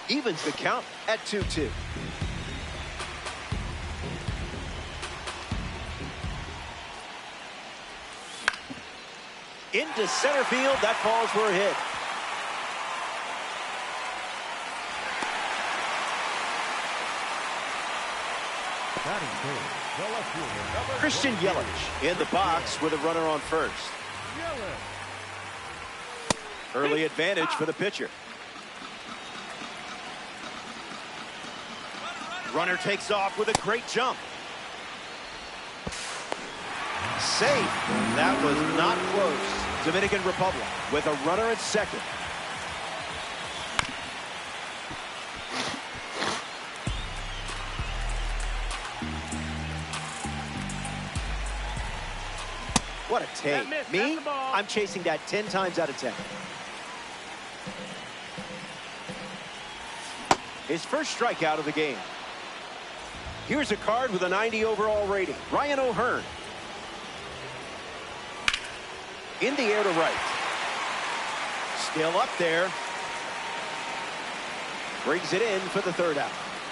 Evens the count at 2-2. Into center field. That falls for a hit. Christian Yelich in the box with a runner on first. Early advantage for the pitcher. Runner takes off with a great jump. Safe. That was not close. Dominican Republic with a runner at second. What a take. Me? I'm chasing that 10 times out of 10. His first strikeout of the game. Here's a card with a 90 overall rating. Ryan O'Hearn. In the air to right. Still up there. Brings it in for the third out.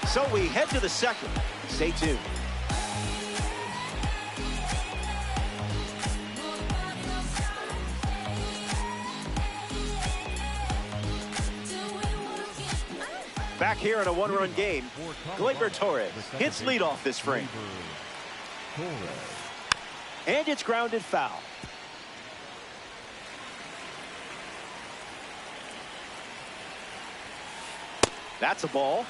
So we head to the second. Stay tuned. Back here in a one-run game, Gleyber Torres hits leadoff this frame. And it's grounded foul. That's a ball.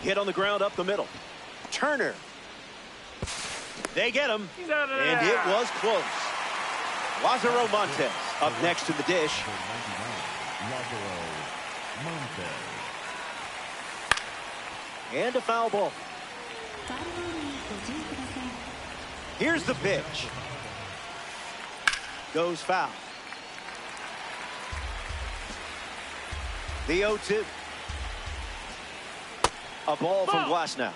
Hit on the ground up the middle. Turner. They get him. And it was close. Lázaro Montes up next to the dish. And a foul ball. Here's the pitch. Goes foul. The 0-2. A ball from Glasnow.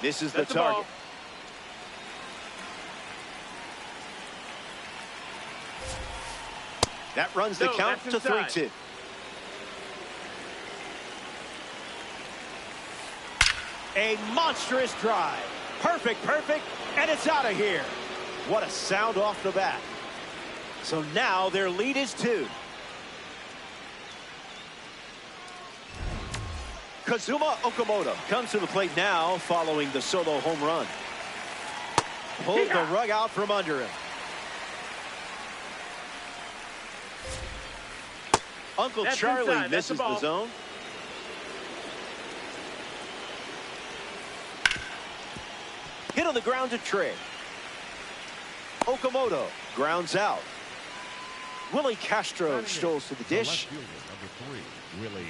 This is the target. That runs the count to 3-2. A monstrous drive. Perfect, and it's out of here. What a sound off the bat. So now their lead is 2. Kazuma Okamoto comes to the plate now following the solo home run. Pulled the rug out from under him. Uncle Charlie misses the zone. Hit on the ground to Trey. Okamoto grounds out. Willie Castro strolls to the dish. Willie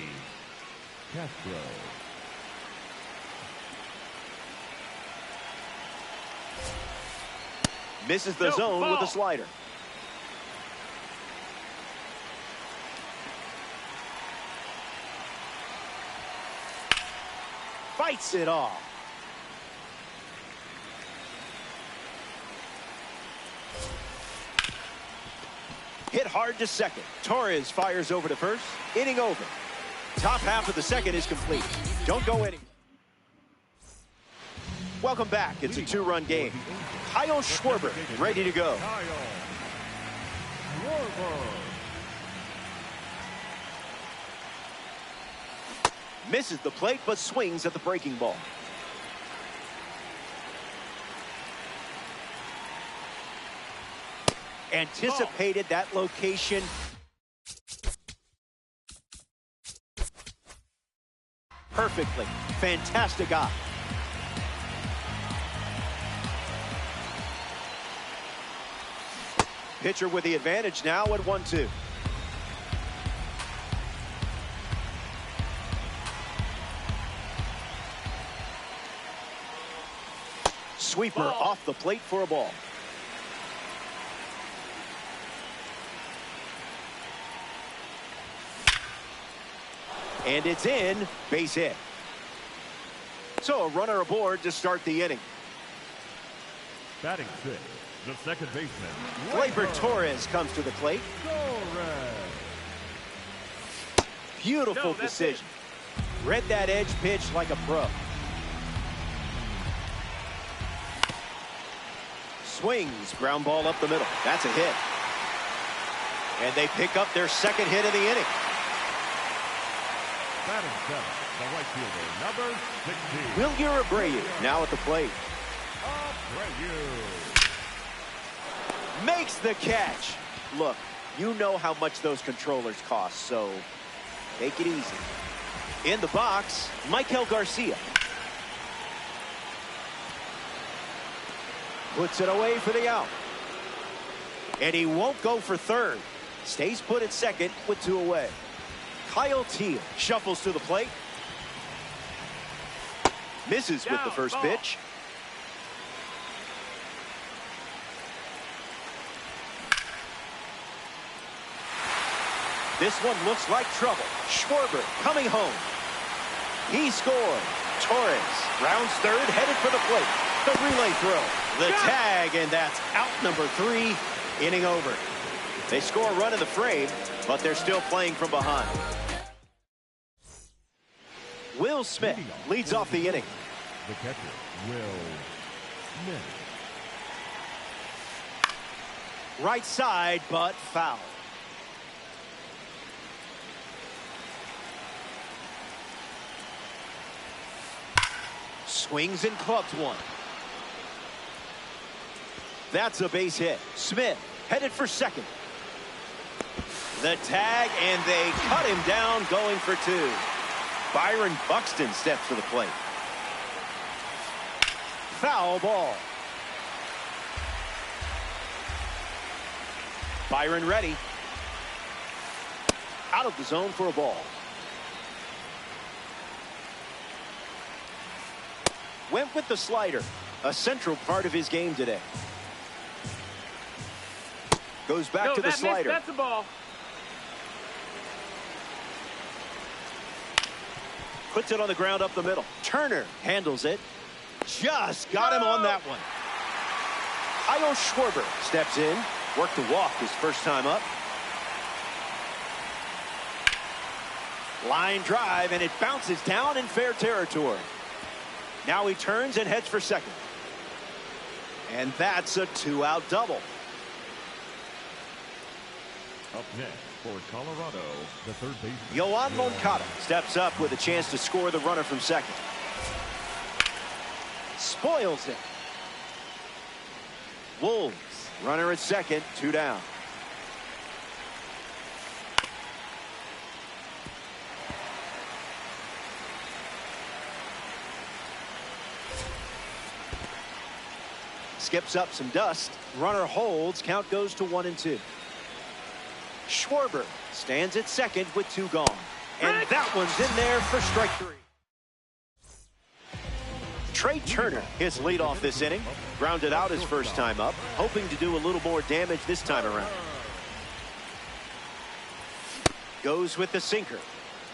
Castro. Misses the zone with a slider. Fights it off. Hit hard to second. Torres fires over to first. Inning over. Top half of the second is complete. Don't go any. Welcome back. It's a 2-run game. Kyle Schwarber ready to go. Misses the plate but swings at the breaking ball. Anticipated that location. Perfectly. Fantastic eye. Pitcher with the advantage now at 1-2. Sweeper off the plate for a ball. And it's in, base hit. So a runner aboard to start the inning. Batting sixth, the second baseman. Gleyber Torres comes to the plate. Torres. Beautiful decision. Read that edge pitch like a pro. Swings, ground ball up the middle. That's a hit. And they pick up their second hit of the inning. Batting seventh, the right fielder, number 16. Wilyer Abreu now at the plate. Abreu. Makes the catch. Look, you know how much those controllers cost, so take it easy. In the box, Michael Garcia. Puts it away for the out. And he won't go for third. Stays put at second with 2 away. Kyle Teal shuffles to the plate. Misses with the first pitch. This one looks like trouble. Schwarber coming home. He scored. Torres rounds third, headed for the plate. The relay throw. The tag, and that's out number 3. Inning over. They score a run in the frame, but they're still playing from behind. Will Smith leads off the inning. The catcher, Will Smith. Right side, but foul. Swings and clubs one. That's a base hit. Smith headed for second. The tag, and they cut him down going for 2. Byron Buxton steps to the plate. Foul ball. Byron ready. Out of the zone for a ball. Went with the slider, a central part of his game today. Goes back to the slider. That's the ball. Puts it on the ground up the middle. Turner handles it. Just got him on that one. Kyle Schwarber steps in. Worked the walk his first time up. Line drive, and it bounces down in fair territory. Now he turns and heads for second. And that's a 2-out double. Up next for Colorado, the third baseman. Yoan Moncada steps up with a chance to score the runner from second. Spoils it. Wolves, runner at second, 2 down. Skips up some dust. Runner holds. Count goes to 1-2. Schwarber stands at second with 2 gone. And that one's in there for strike 3. Trey Turner hits lead off this inning. Grounded out his first time up. Hoping to do a little more damage this time around. Goes with the sinker.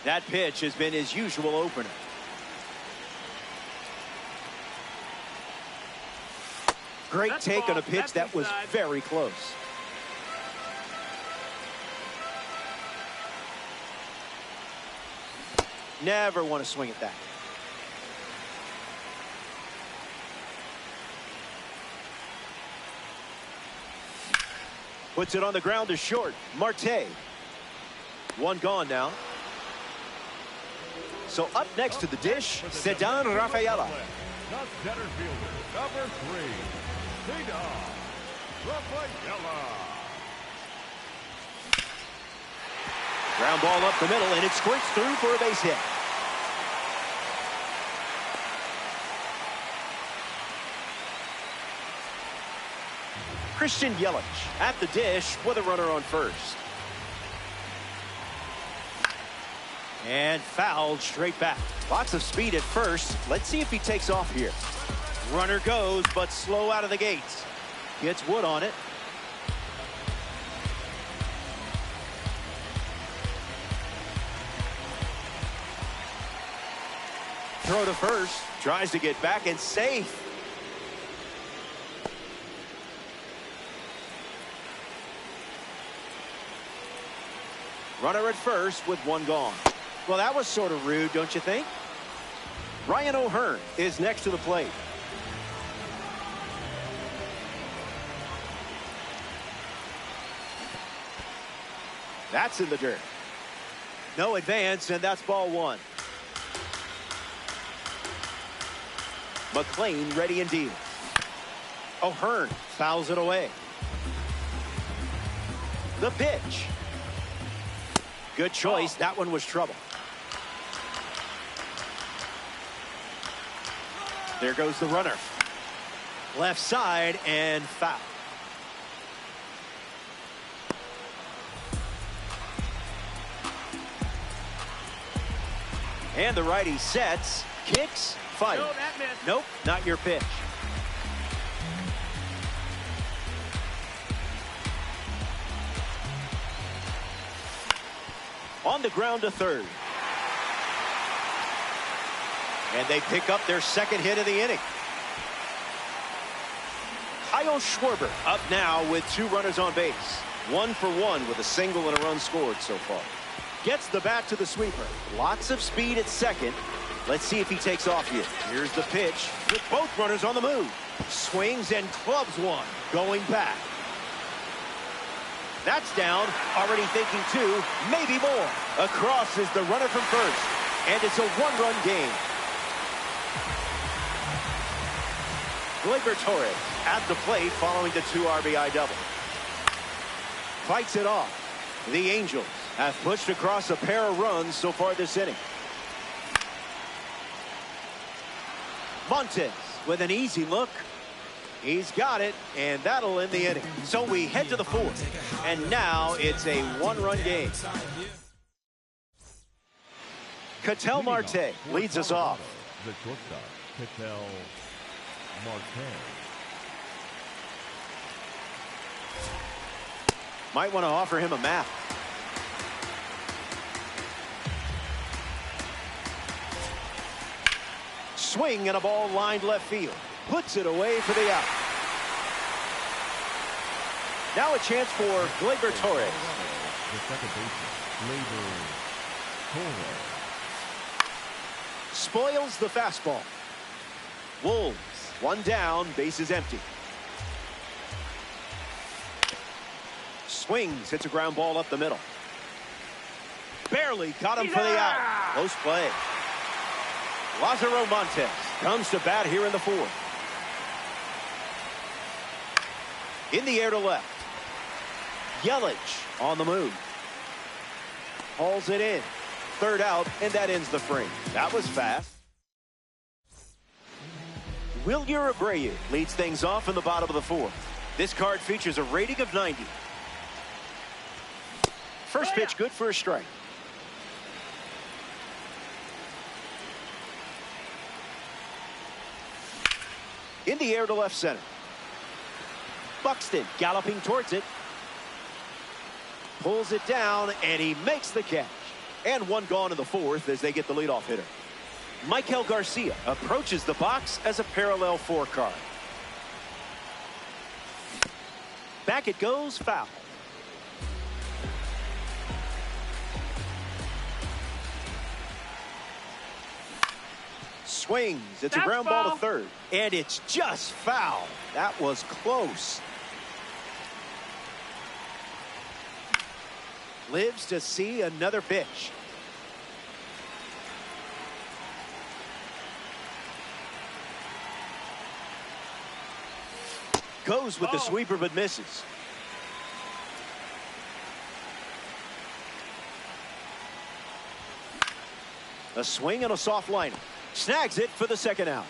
That pitch has been his usual opener. Great take on a pitch that was very close. Never want to swing at that. Puts it on the ground to short. Marte. 1 gone now. So up next to the dish, Cedar Rafaela. The center fielder, number 3, Cedar Rafaela. Ground ball up the middle, and it squirts through for a base hit. Christian Yelich at the dish with a runner on first. And fouled straight back. Lots of speed at first. Let's see if he takes off here. Runner goes, but slow out of the gates. Gets Wood on it. Throw to first. Tries to get back and safe. Runner at first with one gone. Well, that was sort of rude, don't you think? Ryan O'Hearn is next to the plate. That's in the dirt. No advance, and that's ball one. McLean ready and deal. O'Hearn fouls it away. The pitch. Good choice. That one was trouble. There goes the runner. Left side and foul. And the righty sets, kicks, fires. No, that missed. Nope, not your pitch. On the ground to third. And they pick up their second hit of the inning. Kyle Schwarber up now with 2 runners on base. 1 for 1 with a single and a run scored so far. Gets the bat to the sweeper. Lots of speed at second. Let's see if he takes off here. Here's the pitch with both runners on the move. Swings and clubs one. Going back. That's down. Already thinking 2, maybe more. Across is the runner from first. And it's a 1-run game. Gleyber Torres at the plate following the 2 RBI double. Fights it off. The Angels have pushed across a pair of runs so far this inning. Montes with an easy look. He's got it, and that'll end the inning. So we head to the 4th, and now it's a 1-run game. Ketel Marte leads us off. The shortstop, Ketel Marte. Might want to offer him a map. Swing and a ball lined left field. Puts it away for the out. Now a chance for Gleyber Torres. The second baseman, Gleyber Torres. Spoils the fastball. Wolves, 1 down, bases empty. Swings, hits a ground ball up the middle. Barely got him for the out. Close play. Lázaro Montes comes to bat here in the 4th. In the air to left. Yelich on the move. Hauls it in. 3rd out, and that ends the frame. That was fast. Wilyer Abreu leads things off in the bottom of the 4th. This card features a rating of 90. First pitch good for a strike. In the air to left center. Buxton galloping towards it. Pulls it down, and he makes the catch. And 1 gone in the 4th as they get the leadoff hitter. Michael Garcia approaches the box as a parallel 4 card. Back it goes, foul. Swings. It's a ground ball to third. And it's just foul. That was close. Lives to see another pitch. Goes with the sweeper but misses. A swing and a soft liner. Snags it for the 2nd out.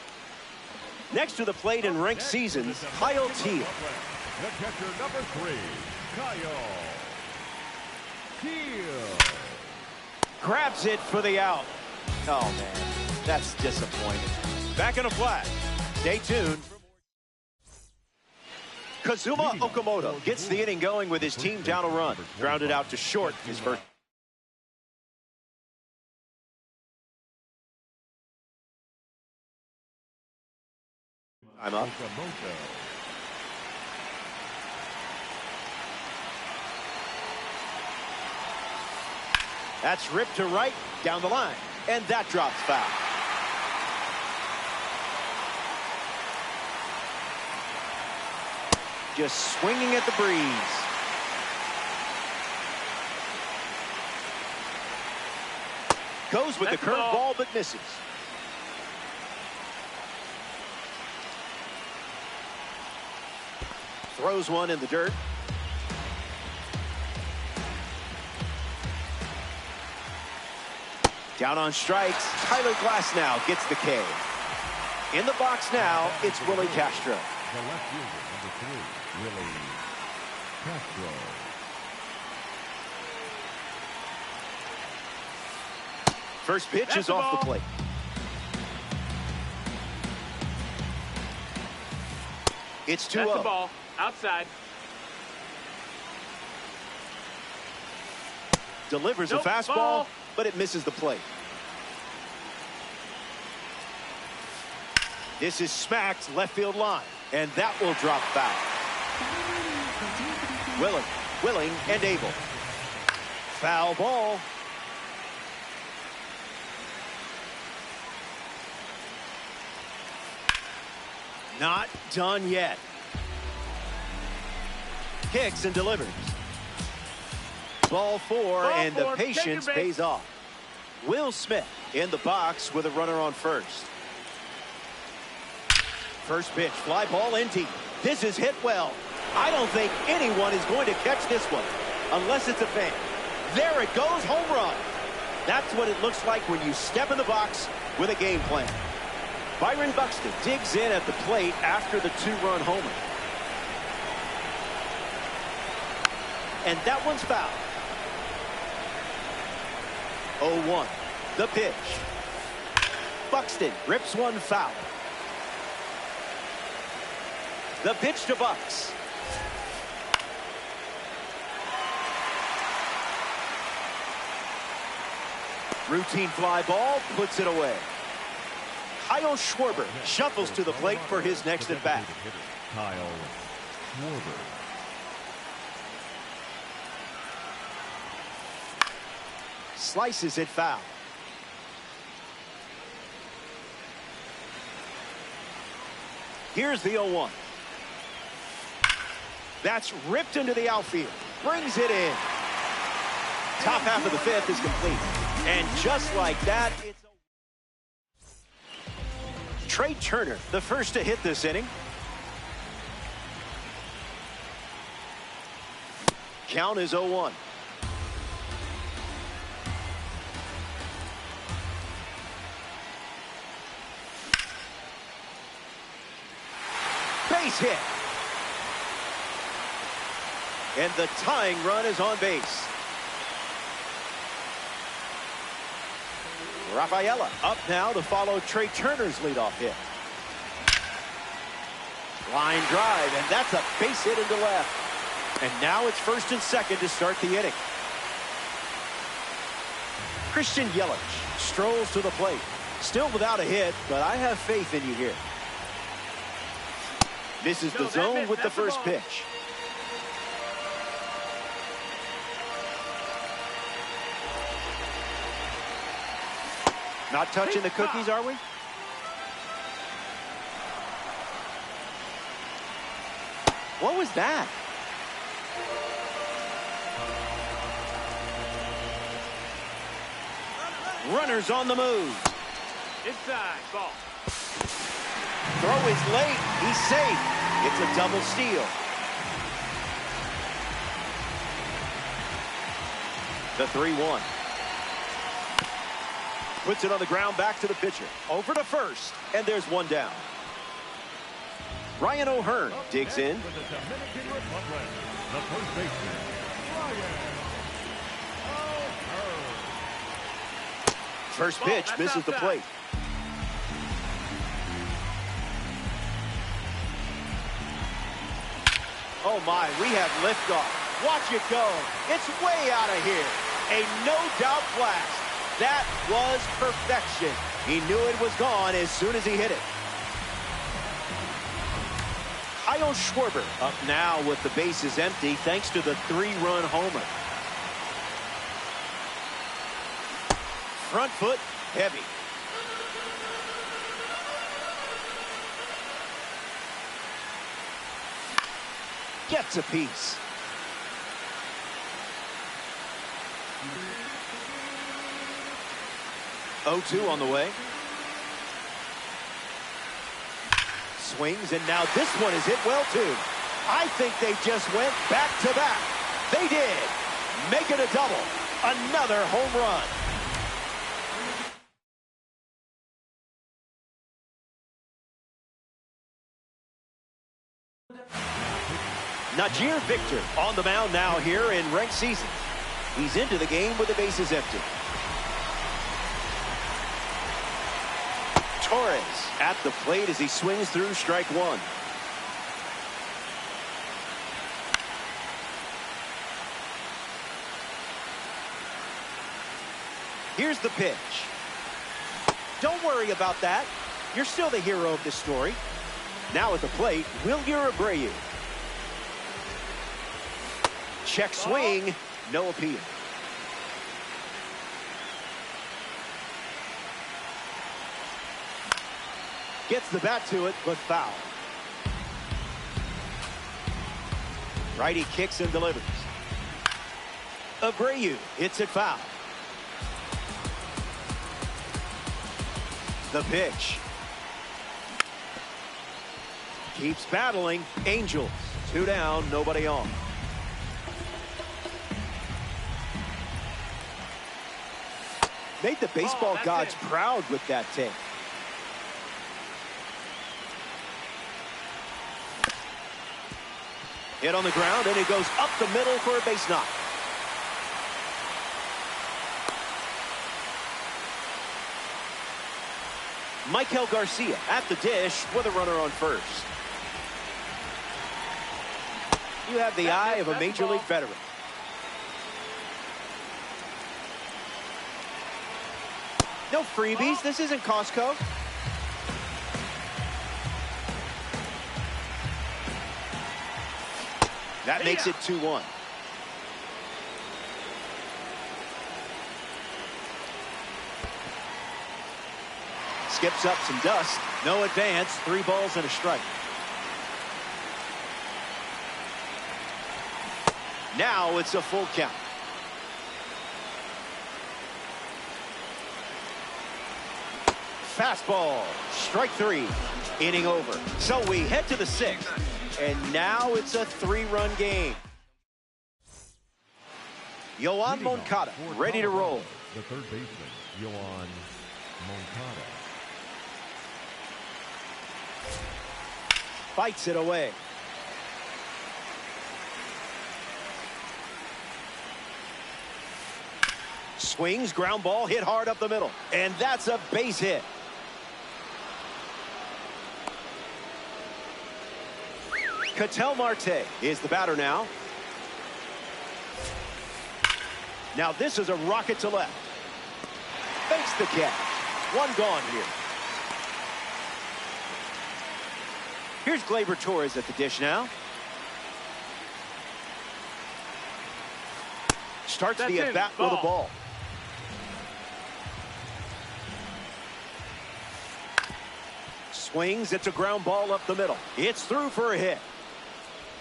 Next to the plate in ranked seasons, Kyle Teal. The catcher, number 3, Kyle Teal. Grabs it for the out. Oh, man, that's disappointing. Back in a flat. Stay tuned. Kazuma Okamoto gets the inning going with his team down a run. Grounded out to short his first. I'm up. That's ripped to right, down the line, and that drops foul. Just swinging at the breeze. Goes with the curveball, but misses. Throws one in the dirt. Down on strikes, Tyler Glass now gets the K. In the box now, it's Willie Castro. The left fielder, number 3, Willie Castro. First pitch is off the plate. It's 2-0. That's the ball. Outside. Delivers a fastball, ball. but it misses the plate. This is smacked left field line, and that will drop foul. Willing, and able. Foul ball. Not done yet. Kicks and delivers. Ball four, and the patience pays off. Will Smith in the box with a runner on first. First pitch, fly ball in deep. This is hit well. I don't think anyone is going to catch this one, unless it's a fan. There it goes, home run. That's what it looks like when you step in the box with a game plan. Byron Buxton digs in at the plate after the 2-run homer. And that one's foul. 0-1. The pitch. Buxton rips one foul. The pitch to Bucks. Routine fly ball puts it away. Kyle Schwarber shuffles to the plate for his next at bat. Kyle Schwarber. Slices it foul. Here's the 0-1. That's ripped into the outfield. Brings it in. Top half of the fifth is complete. And just like that, it's Trey Turner, the first to hit this inning. Count is 0-1. Base hit. And the tying run is on base. Rafaela up now to follow Trey Turner's leadoff hit. Line drive, and that's a base hit into left. And now it's first and second to start the inning. Christian Yelich strolls to the plate. Still without a hit, but I have faith in you here. Misses the zone with the first pitch. Not touching the cookies, are we? What was that? Runners on the move. Inside, ball. Throw is late. He's safe. It's a double steal. The 3-1. Puts it on the ground, back to the pitcher. Over to first, and there's one down. Ryan O'Hearn digs in. For the Dominican Republic, the first baseman, Ryan O'Hearn. First pitch misses the plate. Oh my, we have liftoff. Watch it go. It's way out of here. A no-doubt blast. That was perfection. He knew it was gone as soon as he hit it. Kyle Schwarber up now with the bases empty thanks to the 3-run homer. Front foot heavy. Gets a piece. Oh-2 on the way. Swings, and now this one is hit well, too. I think they just went back-to-back. They did. Make it a double. Another home run. Najir Victor on the mound now here in ranked season. He's into the game with the bases empty. Torres at the plate as he swings through strike one. Here's the pitch. Don't worry about that. You're still the hero of this story. Now at the plate, Wilyer Abreu. Check swing, no appeal. Gets the bat to it, but foul. Righty kicks and delivers. Abreu hits it foul. The pitch. Keeps battling. Angels, 2 down, nobody on. Made the baseball gods proud with that take. Hit on the ground, and it goes up the middle for a base knock. Michael Garcia at the dish with a runner on first. You have the eye of a major league veteran. No freebies. This isn't Costco. That makes it 2-1. Skips up some dust. No advance. 3 balls and a strike. Now it's a full count. Fastball. Strike 3. Inning over. So we head to the 6th. And now it's a 3-run game. Yoan Moncada ready to roll. The third baseman, Yoan Moncada. Fights it away. Swings, ground ball, hit hard up the middle. And that's a base hit. Ketel Marte is the batter now. Now this is a rocket to left. Fakes the catch. 1 gone here. Here's Gleyber Torres at the dish now. Starts the at-bat with a ball. Swings. It's a ground ball up the middle. It's through for a hit.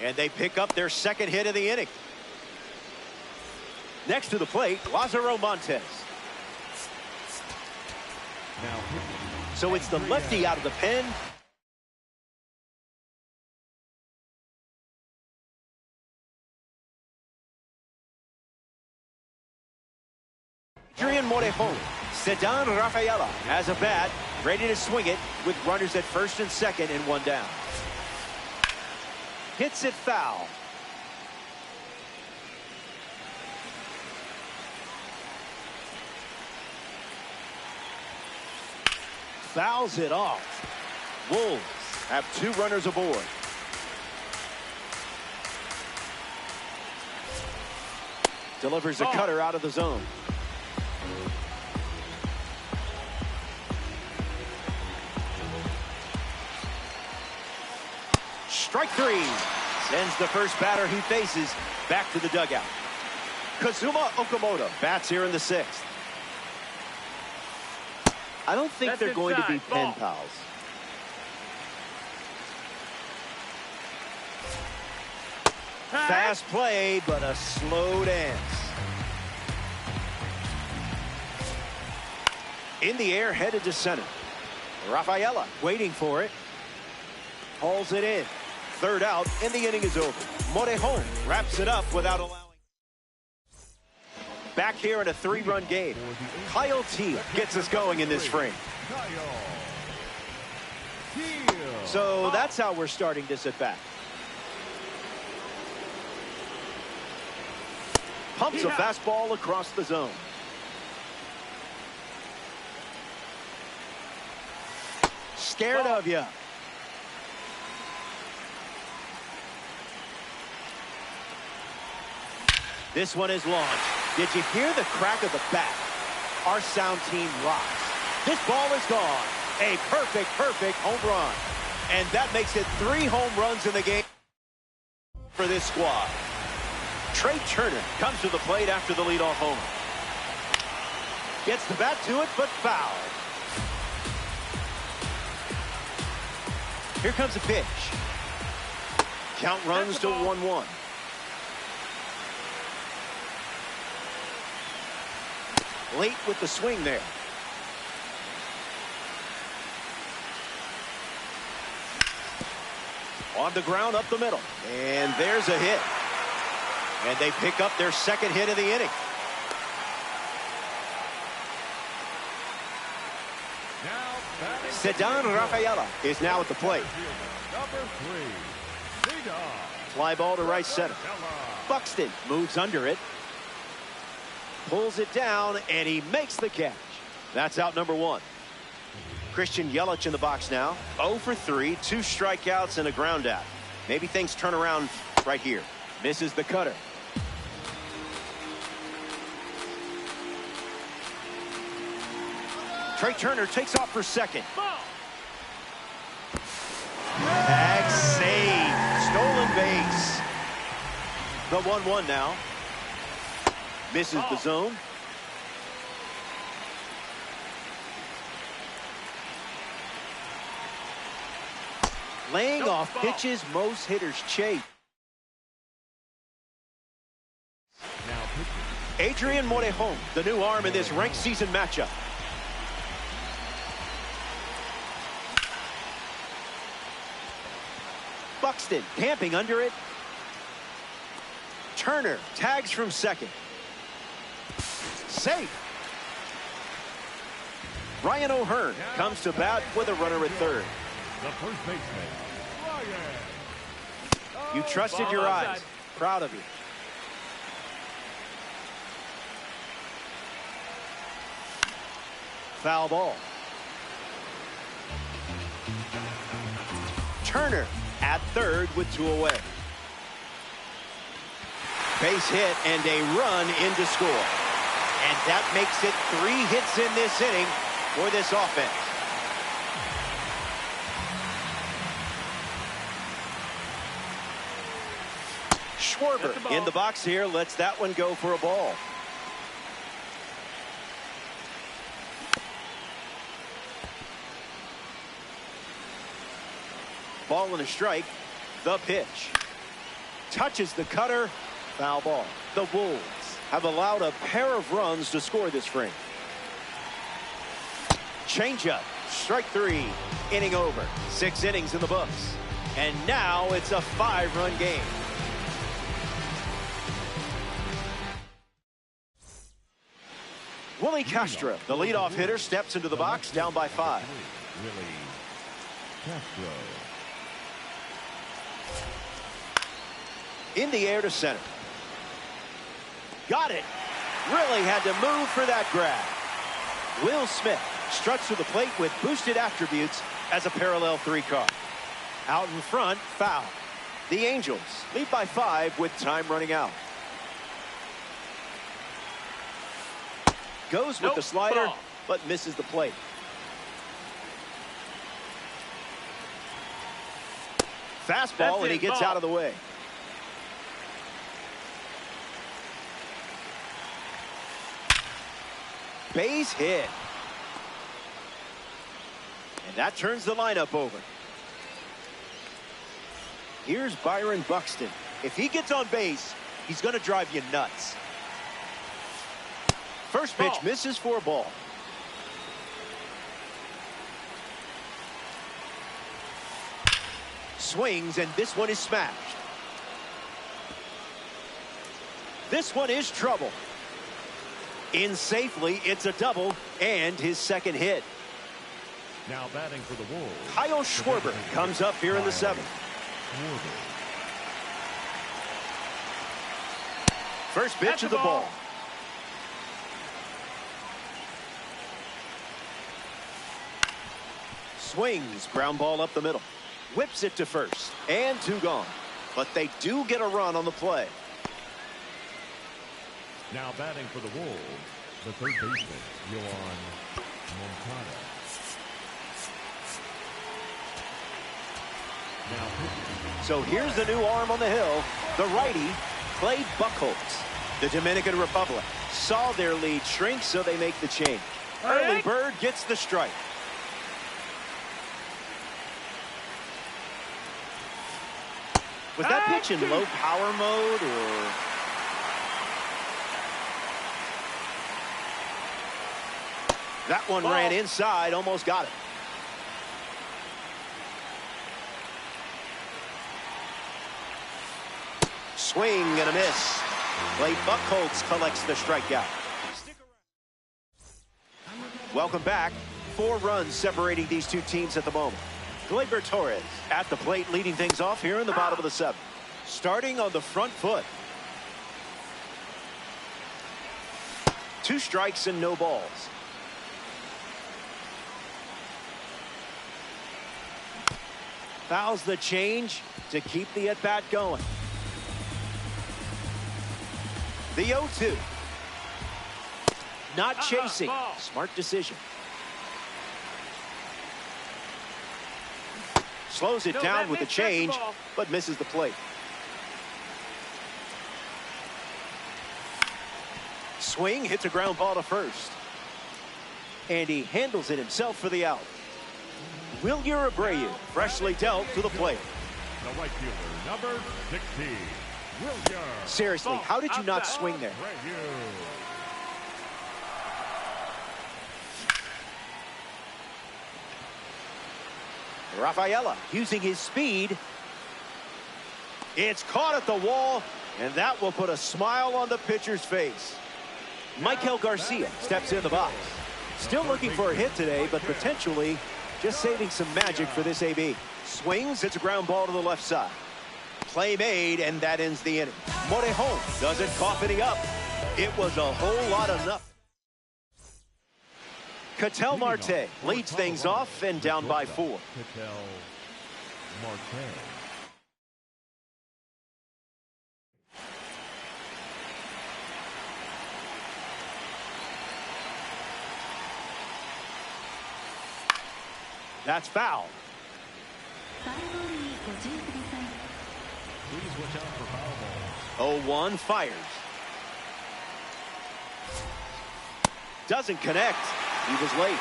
And they pick up their 2nd hit of the inning. Next to the plate, Lázaro Montes. So it's the lefty out of the pen. Adrian Morejon. Ceddanne Rafaela has a bat, ready to swing it with runners at first and second and 1 down. Hits it foul. Fouls it off. Wolves have 2 runners aboard. Delivers a cutter out of the zone. Strike 3. Sends the first batter he faces back to the dugout. Kazuma Okamoto bats here in the 6th. I don't think they're going to be pen pals. Fast play, but a slow dance. In the air, headed to center. Rafaela waiting for it. Hauls it in. Third out, and the inning is over. Morejon wraps it up without allowing. Back here in a 3-run game. Kyle Teel gets us going in this frame. So that's how we're starting this at bat. Pumps a fastball across the zone. Scared of you. This one is launched. Did you hear the crack of the bat? Our sound team rocks. This ball is gone. A perfect home run. And that makes it 3 home runs in the game for this squad. Trey Turner comes to the plate after the leadoff homer. Gets the bat to it, but foul. Here comes a pitch. Count runs to 1-1. Late with the swing there. On the ground up the middle. And there's a hit. And they pick up their second hit of the inning. Ceddanne Rafaela is now at the plate. Fly ball to right center. Buxton moves under it. Pulls it down, and he makes the catch. That's out number 1. Christian Yelich in the box now. 0 for 3, 2 strikeouts and a ground out. Maybe things turn around right here. Misses the cutter. Trey Turner takes off for second. Bag save. Stolen base. The 1-1 now. Misses the zone. Laying off pitches most hitters chase. Adrian Morejon, the new arm in this ranked season matchup. Buxton camping under it. Turner tags from second. Safe. Ryan O'Hearn comes to bat with a runner at third. The first baseman, Ryan. You trusted your eyes. Proud of you. Foul ball. Turner at third with 2 away. Base hit and a run in to score. And that makes it 3 hits in this inning for this offense. Schwarber in the box here, lets that one go for a ball. Ball and a strike. The pitch. Touches the cutter. Foul ball. The Wolves have allowed a pair of runs to score this frame. Changeup. Strike 3. Inning over. 6 innings in the books. And now it's a 5-run game. Willie Castro, the leadoff hitter, steps into the box, down by 5. Willie Castro. In the air to center. Got it. Really had to move for that grab. Will Smith struts to the plate with boosted attributes as a parallel 3 car. Out in front, foul. The Angels lead by 5 with time running out. Goes with the slider, but misses the plate. Fastball, and he gets out of the way. Base hit. And that turns the lineup over. Here's Byron Buxton. If he gets on base, he's going to drive you nuts. First pitch misses for a ball. Swings, and this one is smashed. This one is trouble. In safely, it's a double, and his second hit. Now batting for the Wolves, Kyle Schwarber comes up here in the seventh. First pitch of the ball. Swings, ground ball up the middle. Whips it to first, and two gone. But they do get a run on the play. Now batting for the Wolves, the third baseman, Yohan Moncada. So here's the new arm on the hill, the righty, Clay Buchholz. The Dominican Republic saw their lead shrink, so they make the change. Early bird gets the strike. Was that pitch in low power mode, or? That one ran inside, almost got it. Swing and a miss. Clay Buchholz collects the strikeout. Welcome back. 4 runs separating these two teams at the moment. Gleyber Torres at the plate, leading things off here in the bottom of the 7th. Starting on the front foot. 2 strikes and no balls. Fouls the change to keep the at-bat going. The 0-2. Not chasing. Smart decision. Slows it down with the change, but misses the plate. Swing, hits a ground ball to first. And he handles it himself for the out. Wilyer Abreu, freshly dealt to the plate. The right fielder, number 16, Wilyer. Seriously, how did you not swing there? Rafaela using his speed. It's caught at the wall, and that will put a smile on the pitcher's face. Michael Garcia steps in the box. Still looking for a hit today, but potentially just saving some magic for this AB. Swings, it's a ground ball to the left side. Play made, and that ends the inning. Morejon doesn't cough any up. It was a whole lot of nothing. Ketel Marte leads things off and down by 4. Ketel Marte. That's foul. Please watch out for foul balls. 0-1 fires. Doesn't connect. He was late.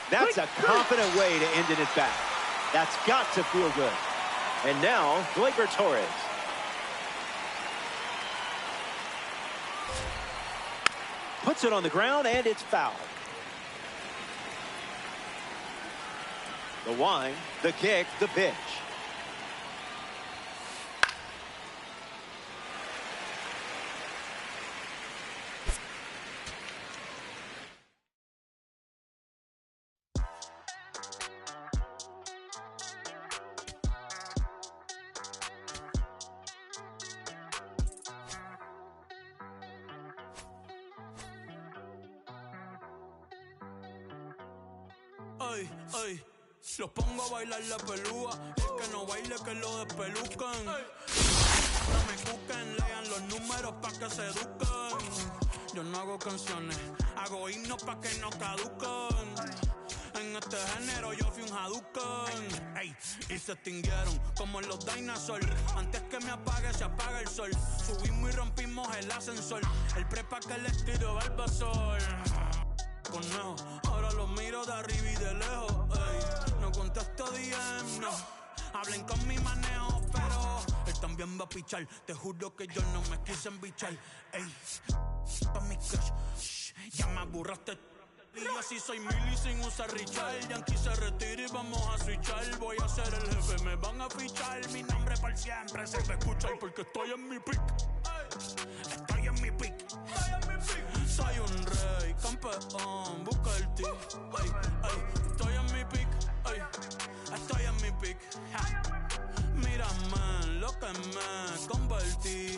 That's a confident way to end an at-bat. That's got to feel good. And now, Gleyber Torres. Puts it on the ground, and it's foul. The wind, the kick, the pitch. Ay, ay, los pongo a bailar la pelúa. El que no baile que lo despelucan. No me busquen, lean los números pa' que se eduquen. Yo no hago canciones, hago himnos pa' que no caduquen. En este género yo fui un Hadouken. Ey, y se extinguieron como en los dinosaurs. Antes que me apague, se apaga el sol. Subimos y rompimos el ascensor. El prepa que les tiro Barbasol. Conejo, ahora los miro de arriba y de lejos. Ey, no contesto DM, no. Hablen con mi manejo, pero él también va a pichar. Te juro que yo no me quise embichar. Ey, pa' mi crush, shh, ya me aburraste. Y así soy Milly sin usar Richard. Yankee se retira y vamos a switchar. Voy a ser el jefe, me van a fichar. Mi nombre por siempre se va a escuchar porque estoy en mi pick. Estoy en mi pick. Soy un rey, campeón, busca el ti. Estoy en mi pick. Estoy en mi pick. Mírame lo que me convertí.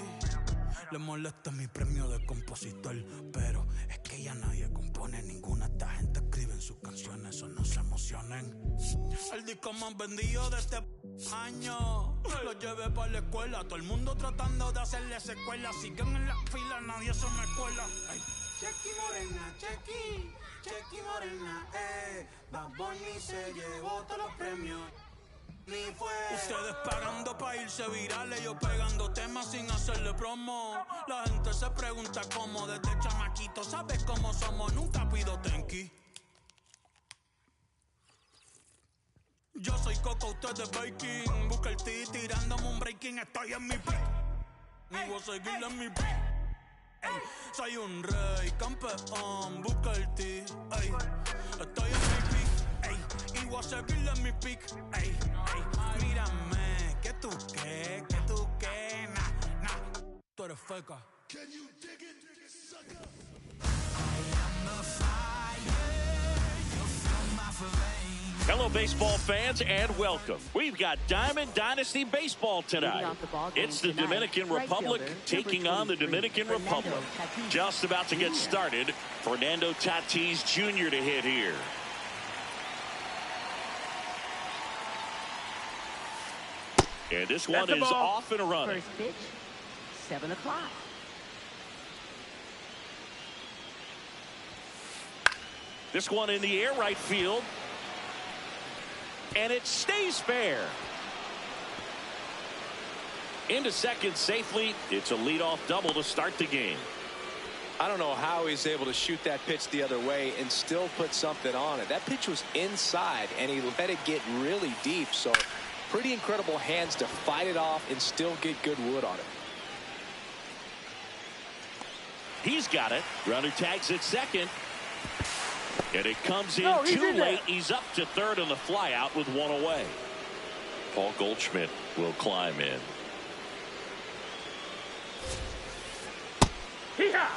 Le molesta mi premio de compositor, pero es que ya nadie compone ninguna. Esta gente escribe en sus canciones, o no se emocionen. El disco más vendido de este año lo llevé para la escuela. Todo el mundo tratando de hacerle secuela. Siguen en la fila, nadie se me cuela. Chequi morena, chequi morena, Bad Bunny se llevó todos los premios. Ni fue. Ustedes pagando pa' irse virales, yo pegando temas sin hacerle promo. La gente se pregunta cómo, desde chamaquito, ¿sabes cómo somos? Nunca pido tenki. Yo soy Coco, ustedes baking. Busca el T tirándome un breaking, estoy en mi pick. Y voy a seguir en mi pick. Ey, soy un rey, campeón, busca el T. Ey, estoy en mi pick. Ey, y voy a seguir en mi pick. Ey, ey, mírame, que tú qué, nah, tú eres feca. Can you dig it, sucker? Hello, baseball fans, and welcome. We've got Diamond Dynasty Baseball tonight. It's the Dominican Republic taking on the Dominican Republic. Just about to get started. Fernando Tatis Jr. to hit here. And this one is off and running. First pitch, 7 o'clock. This one in the air, right field. And it stays fair. Into second safely. It's a leadoff double to start the game. I don't know how he's able to shoot that pitch the other way and still put something on it. That pitch was inside, and he let it get really deep. So pretty incredible hands to fight it off and still get good wood on it. He's got it. Runner tags at second. And it comes in too late. He's up to third on the fly out with one away. Paul Goldschmidt will climb in. Hee-haw!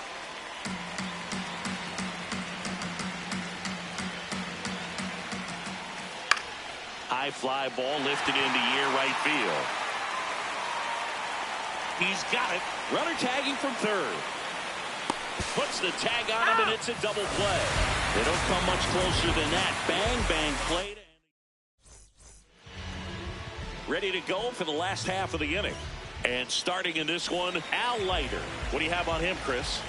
High fly ball lifted into air right field. He's got it. Runner tagging from third. Puts the tag on him, and it's a double play. They don't come much closer than that. Bang, bang, played. Ready to go for the last half of the inning. And starting in this one, Al Leiter. What do you have on him, Chris?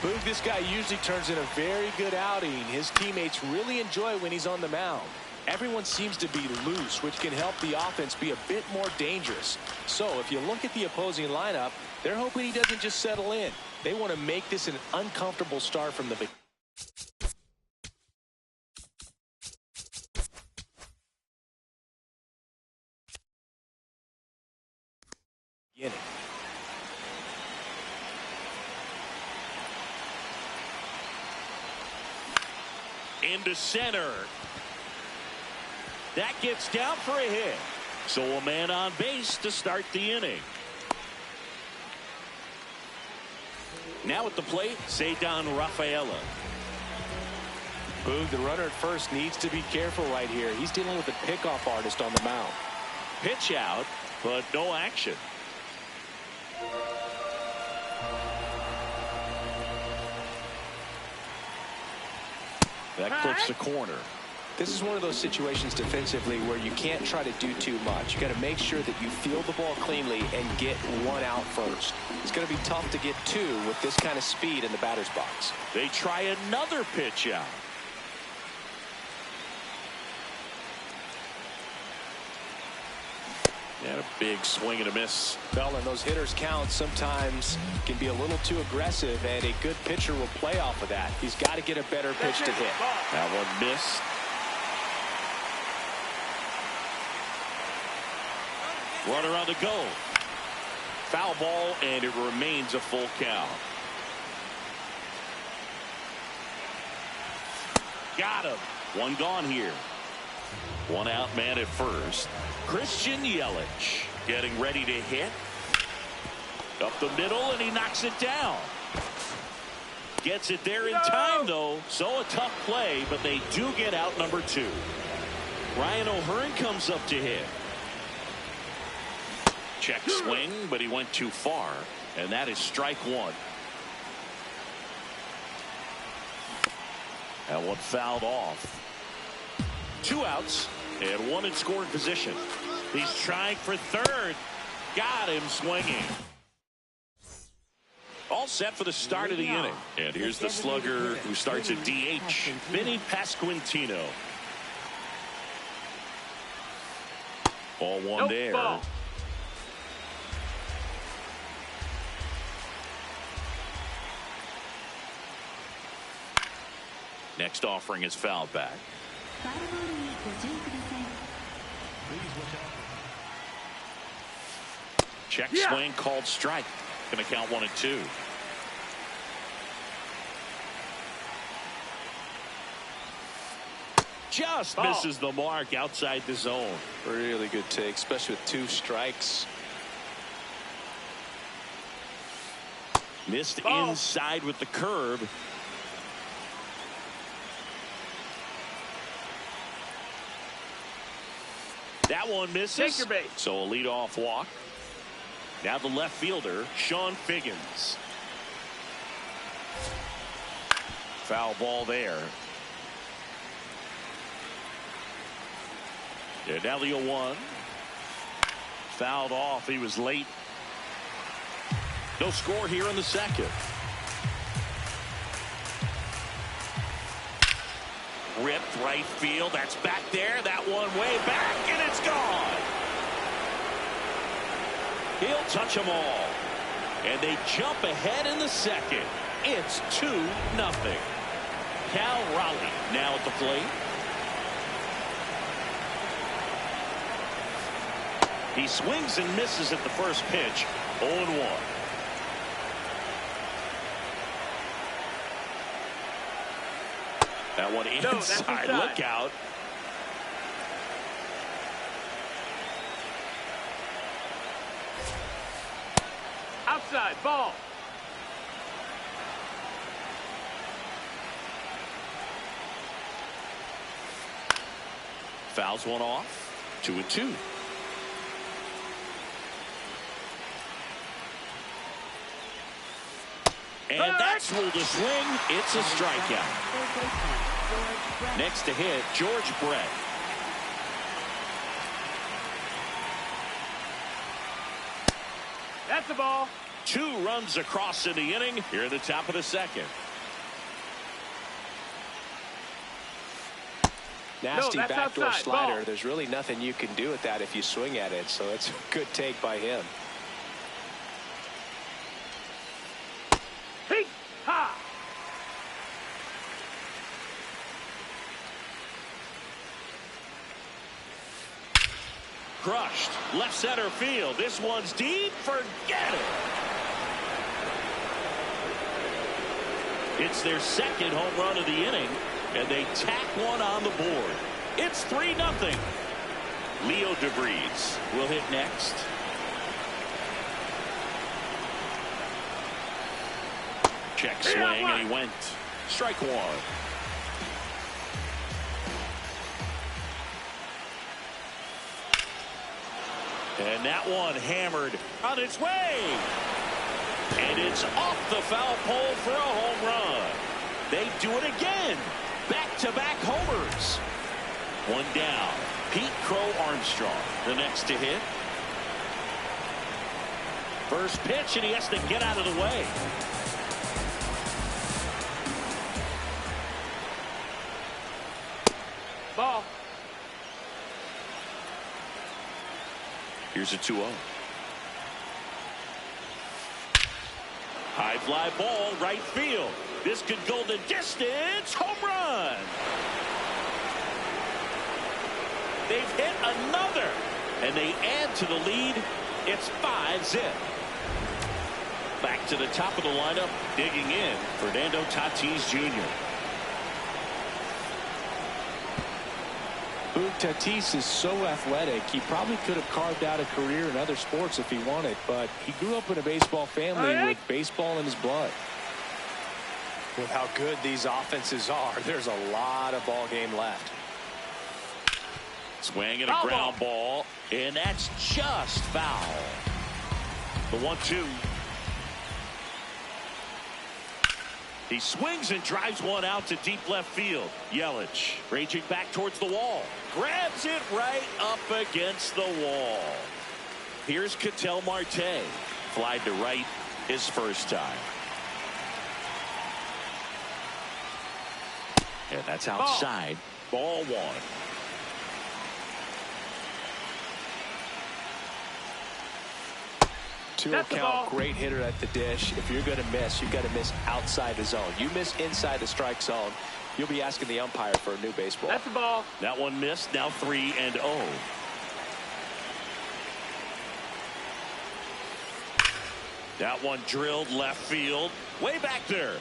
Boog, this guy usually turns in a very good outing. His teammates really enjoy when he's on the mound. Everyone seems to be loose, which can help the offense be a bit more dangerous. So if you look at the opposing lineup, they're hoping he doesn't just settle in. They want to make this an uncomfortable start from the beginning. Into center. That gets down for a hit. So a man on base to start the inning. Now at the plate, Cedar Rafaela. Boog, the runner at first needs to be careful right here. He's dealing with a pickoff artist on the mound. Pitch out, but no action. That clips the corner. This is one of those situations defensively where you can't try to do too much. You got to make sure that you field the ball cleanly and get one out first. It's going to be tough to get two with this kind of speed in the batter's box. They try another pitch out. And a big swing and a miss. Well, and those hitters count sometimes can be a little too aggressive, and a good pitcher will play off of that. He's got to get a better pitch to hit. That one missed. Runner on the go. Foul ball, and it remains a full count. Got him. One gone here. One out man at first. Christian Yelich getting ready to hit. Up the middle, and he knocks it down. Gets it there in time, though. So a tough play, but they do get out number 2. Ryan O'Hearn comes up to hit. Check swing, but he went too far, and that is strike 1. That one fouled off. 2 outs and 1 in scoring position. He's trying for third. Got him swinging. All set for the start of the inning. And here's the slugger who starts at DH, Vinny Pasquantino. Ball 1 there. Ball. Next offering is fouled back. Check swing called strike. Going to count 1 and 2. Just misses the mark outside the zone. Really good take, especially with 2 strikes. Missed inside with the curve. That one misses. Take your base. So a leadoff walk. Now the left fielder, Sean Figgins. Foul ball there. And now the 0-1. Fouled off. He was late. No score here in the second. Ripped right field. That's back there. That one way back, and it's gone. He'll touch them all. And they jump ahead in the second. It's 2-0. Cal Raleigh now at the plate. He swings and misses at the first pitch. 0-1. That one inside. Look out. Outside ball. Fouls one off. 2-2. And that's ruled a swing. It's a strikeout. Next to hit, George Brett. That's the ball. 2 runs across in the inning here at the top of the second. Nasty backdoor outside. slider. Ball. There's really nothing you can do with that if you swing at it. So it's a good take by him. Hey, ha. Crushed. Left center field. This one's deep. Forget it. It's their second home run of the inning, and they tack one on the board. It's 3-0. Leo DeVries will hit next. Check swing, and he went. Strike 1. And that one hammered on its way. And it's off the foul pole for a home run. They do it again. Back-to-back homers. One down. Pete Crow Armstrong, the next to hit. First pitch, and he has to get out of the way. Here's a 2-0. High fly ball, right field. This could go the distance. Home run. They've hit another, and they add to the lead. It's 5-zip. Back to the top of the lineup, digging in, Fernando Tatis Jr. Boog, Tatis is so athletic. He probably could have carved out a career in other sports if he wanted, but he grew up in a baseball family with baseball in his blood. With how good these offenses are, there's a lot of ball game left. Swing and a ground ball, and that's just foul. The 1-2. He swings and drives one out to deep left field. Yelich raging back towards the wall. Grabs it right up against the wall. Here's Ketel Marte. Flied to right his first time. And that's outside. Ball 1. Two count, great hitter at the dish. If you're going to miss, you've got to miss outside the zone. You miss inside the strike zone, you'll be asking the umpire for a new baseball. That's the ball. That one missed. Now 3-0. That one drilled left field. Way back there.